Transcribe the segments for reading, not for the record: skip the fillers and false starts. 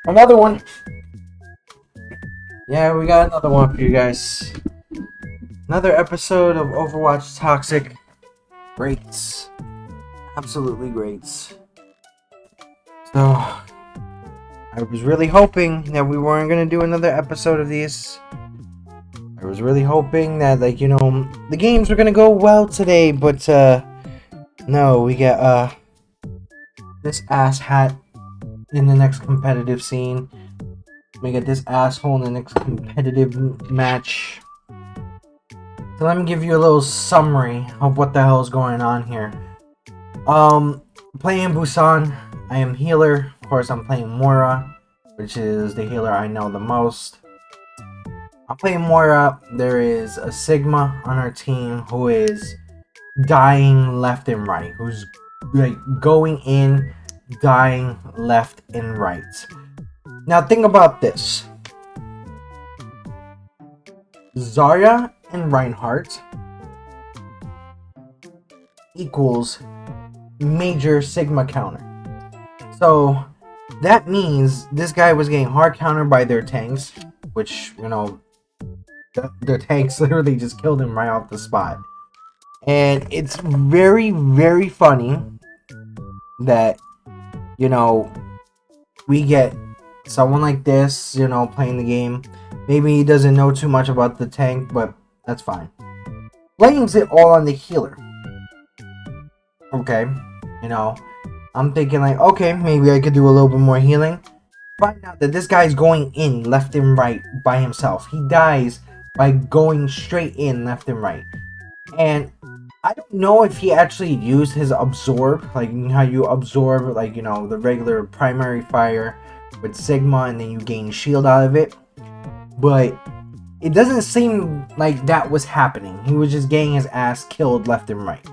Another one. Yeah, we got another one for you guys. Another episode of Overwatch Toxic. Greats. Absolutely greats. So, I was really hoping that we weren't going to do another episode of these. I was really hoping that, the games were going to go well today, but, no, we get, this ass hat in the next competitive scene. We get this asshole in the next competitive match. So let me give you a little summary of what the hell is going on here. Playing Busan, I am healer. Of course, I'm playing Moira, which is the healer I know the most. I'm playing Moira. There is a Sigma on our team who is dying left and right. Who's like going in, dying left and right. Now think about this. Zarya and Reinhardt equals major Sigma counter. So that means this guy was getting hard countered by their tanks, which, their tanks literally just killed him right off the spot. And it's very, very funny that, we get someone like this, playing the game. Maybe he doesn't know too much about the tank, but that's fine. Blames it all on the healer. Okay, I'm thinking okay, maybe I could do a little bit more healing. Find out that this guy's going in left and right by himself. He dies by going straight in left and right. And I don't know if he actually used his absorb, like how you absorb, the regular primary fire with Sigma and then you gain shield out of it. But it doesn't seem like that was happening. He was just getting his ass killed left and right.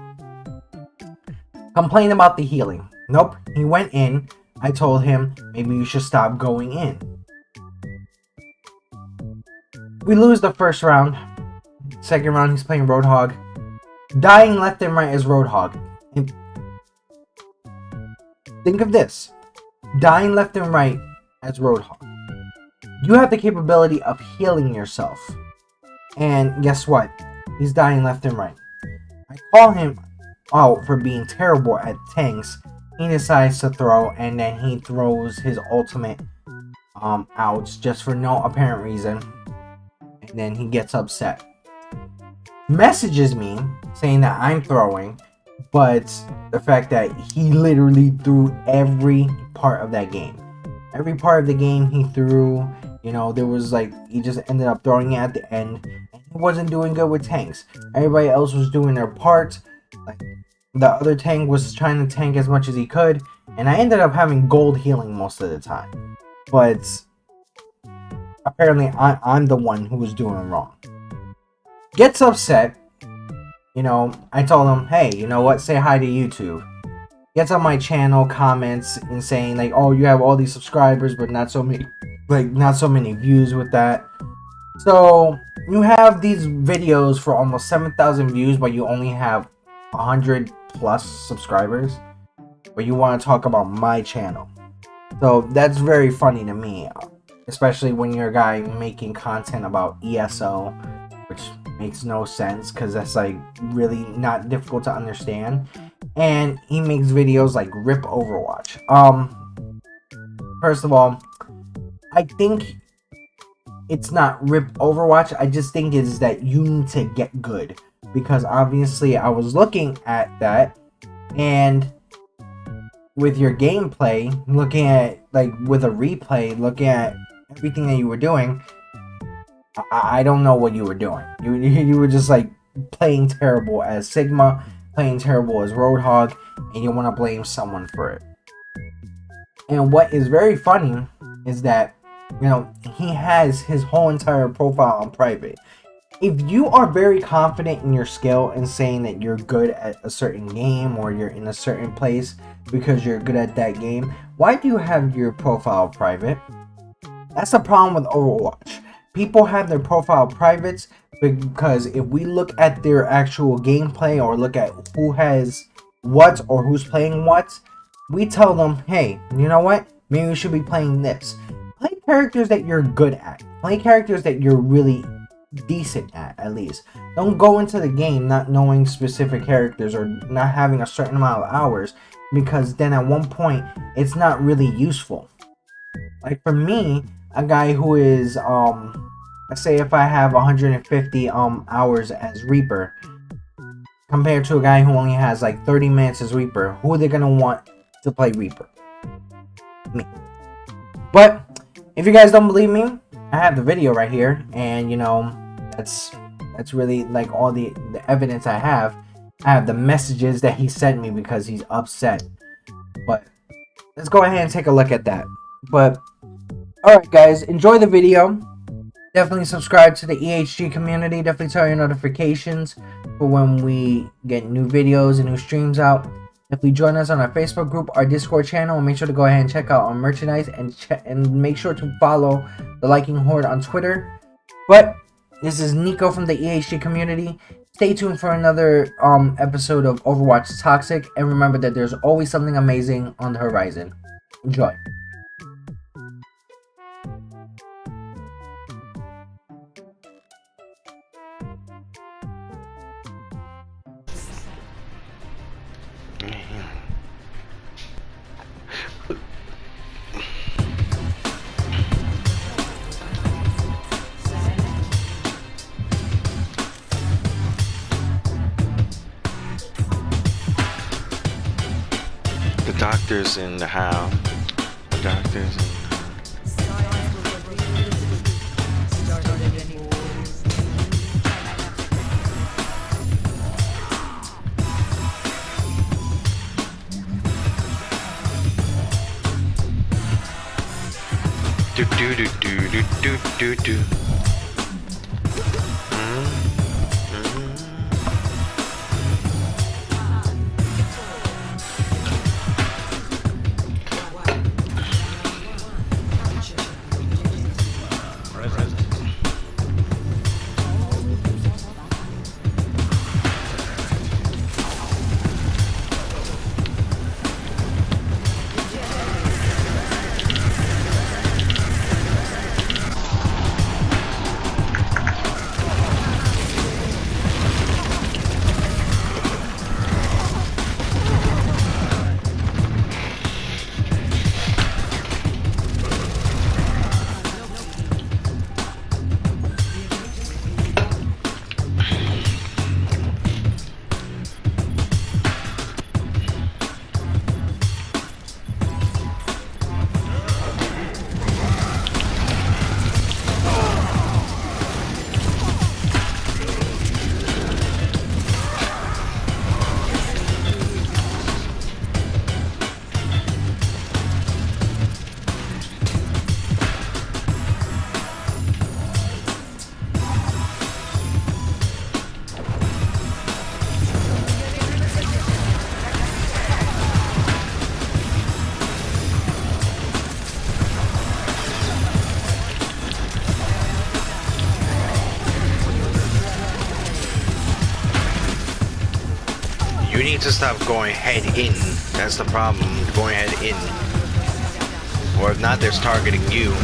Complain about the healing. Nope, he went in. I told him, maybe you should stop going in. We lose the first round. Second round, he's playing Roadhog. Dying left and right as Roadhog. And think of this. Dying left and right as Roadhog. You have the capability of healing yourself. And guess what? He's dying left and right. I call him out for being terrible at tanks. He decides to throw, and then he throws his ultimate out just for no apparent reason. And then he gets upset. Messages me saying that I'm throwing, but the fact that he literally threw every part of that game. Every part of the game he threw, there was he just ended up throwing it at the end. And he wasn't doing good with tanks. Everybody else was doing their part. The other tank was trying to tank as much as he could, and I ended up having gold healing most of the time. But apparently I'm the one who was doing wrong. Gets upset. I told him, hey, you know what? Say hi to YouTube. Gets on my channel, comments, and saying oh, you have all these subscribers, but not so many views with that. So you have these videos for almost 7,000 views, but you only have 100 plus subscribers. But you want to talk about my channel. So that's very funny to me, especially when you're a guy making content about ESO, which makes no sense because that's really not difficult to understand. And he makes videos like Rip Overwatch. First of all, I think it's not Rip Overwatch. I just think it's that you need to get good. Because obviously I was looking at that, and with your gameplay, looking at with a replay, looking at everything that you were doing, I don't know what you were doing. You were just playing terrible as Sigma, playing terrible as Roadhog, and you want to blame someone for it. And what is very funny is that he has his whole entire profile on private. If you are very confident in your skill and saying that you're good at a certain game or you're in a certain place because you're good at that game, why do you have your profile private? That's the problem with Overwatch. People have their profile privates because if we look at their actual gameplay or look at who has what or who's playing what, we tell them, hey, you know what? Maybe we should be playing this. characters that you're good at. Play characters that you're really decent at least. Don't go into the game not knowing specific characters or not having a certain amount of hours, because then at one point it's not really useful. Like for me, a guy who is let's say if I have 150 hours as Reaper compared to a guy who only has like 30 minutes as Reaper, who are they gonna want to play Reaper? Me. But if you guys don't believe me, I have the video right here, and you know, that's really like all the evidence I have. I have the messages that he sent me because he's upset. But let's go ahead and take a look at that. But alright guys, enjoy the video. Definitely subscribe to the EHG community. Definitely turn your notifications for when we get new videos and new streams out. Definitely join us on our Facebook group, our Discord channel, and make sure to go ahead and check out our merchandise and make sure to follow the Liking Horde on Twitter. But this is Nikko from the EHG community. Stay tuned for another episode of Overwatch Toxic, and remember that there's always something amazing on the horizon. Enjoy. The doctor's in the house. The doctor's in the do do do do do do do. You need to stop going head in. That's the problem. Going head in. Or if not, they're targeting you.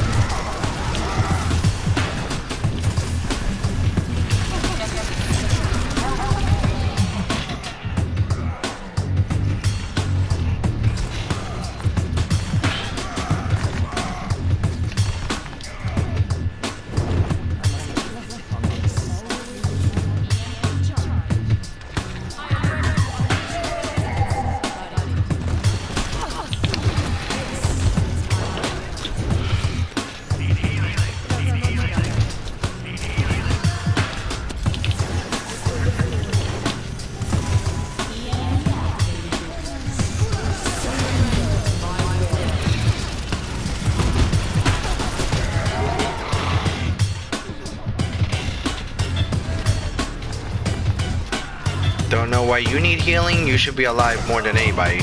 Don't know why you need healing. You should be alive more than anybody.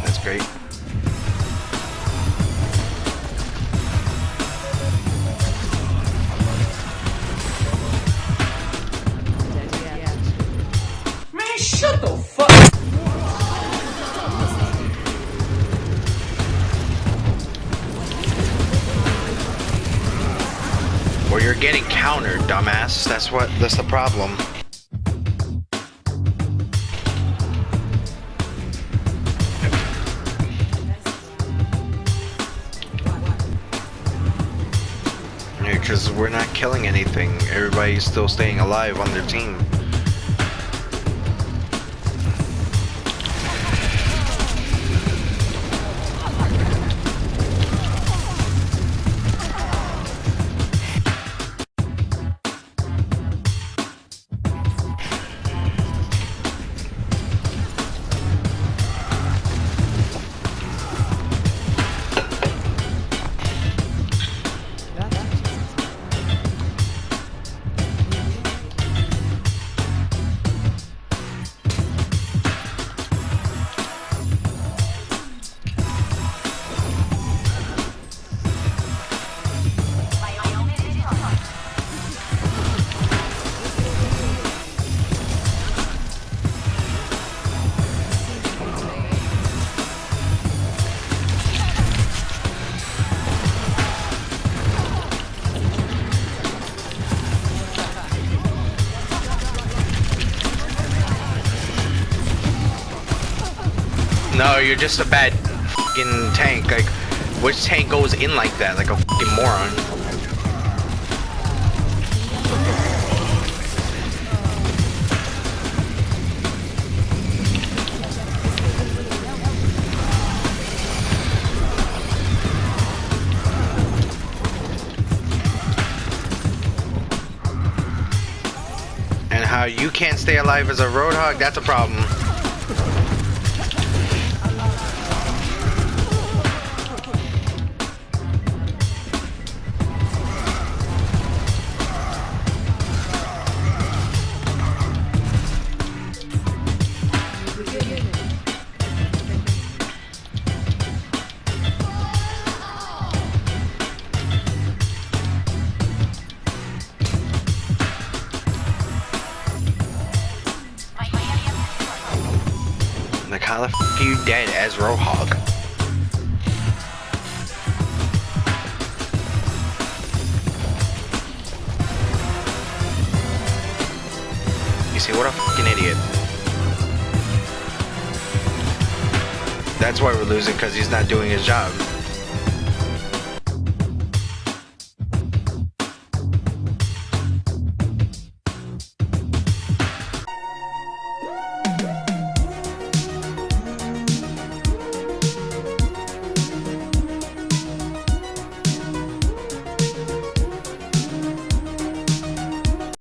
That's great. getting countered, dumbass. That's the problem. Because we're not killing anything. Everybody's still staying alive on their team. No, you're just a bad fucking tank. Like, which tank goes in like that? Like a fucking moron. And how you can't stay alive as a roadhog, that's a problem. Like, how the f are you dead as Roadhog? You see, what a fucking idiot. That's why we're losing, because he's not doing his job.